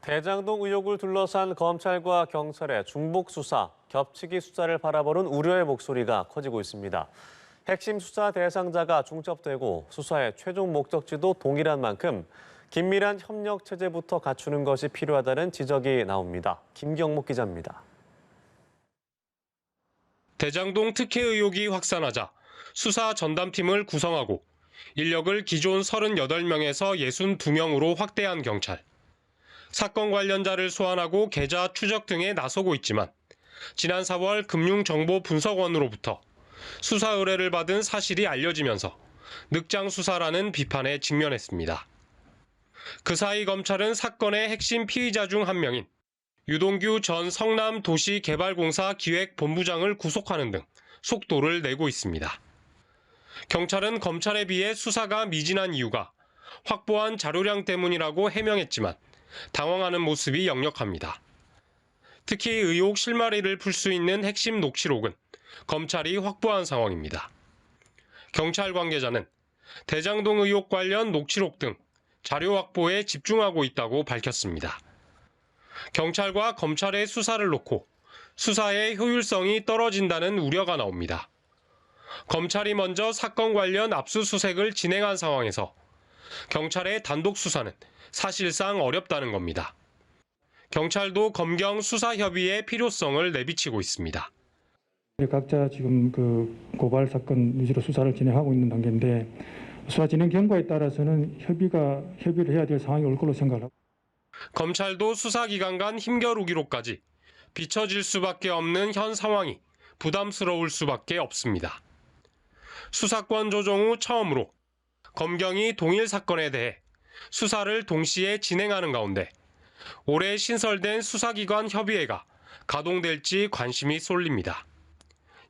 대장동 의혹을 둘러싼 검찰과 경찰의 중복 수사, 겹치기 수사를 바라보는 우려의 목소리가 커지고 있습니다. 핵심 수사 대상자가 중첩되고 수사의 최종 목적지도 동일한 만큼 긴밀한 협력 체제부터 갖추는 것이 필요하다는 지적이 나옵니다. 김경목 기자입니다. 대장동 특혜 의혹이 확산하자 수사 전담팀을 구성하고 인력을 기존 38명에서 62명으로 확대한 경찰. 사건 관련자를 소환하고 계좌 추적 등에 나서고 있지만 지난 4월 금융정보분석원으로부터 수사 의뢰를 받은 사실이 알려지면서 늑장 수사라는 비판에 직면했습니다. 그 사이 검찰은 사건의 핵심 피의자 중 한 명인 유동규 전 성남도시개발공사 기획본부장을 구속하는 등 속도를 내고 있습니다. 경찰은 검찰에 비해 수사가 미진한 이유가 확보한 자료량 때문이라고 해명했지만 당황하는 모습이 역력합니다. 특히 의혹 실마리를 풀 수 있는 핵심 녹취록은 검찰이 확보한 상황입니다. 경찰 관계자는 대장동 의혹 관련 녹취록 등 자료 확보에 집중하고 있다고 밝혔습니다. 경찰과 검찰의 수사를 놓고 수사의 효율성이 떨어진다는 우려가 나옵니다. 검찰이 먼저 사건 관련 압수수색을 진행한 상황에서 경찰의 단독 수사는 사실상 어렵다는 겁니다. 경찰도 검경 수사협의의 필요성을 내비치고 있습니다. 각자 지금 고발 사건 위주로 수사를 진행하고 있는 단계인데 수사 진행 경과에 따라서는 협의를 해야 될 상황이 올 걸로 생각합니다. 검찰도 수사기관 간 힘겨루기로까지 비춰질 수밖에 없는 현 상황이 부담스러울 수밖에 없습니다. 수사권 조정 후 처음으로 검경이 동일 사건에 대해 수사를 동시에 진행하는 가운데 올해 신설된 수사기관 협의회가 가동될지 관심이 쏠립니다.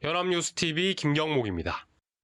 연합뉴스TV 김경목입니다.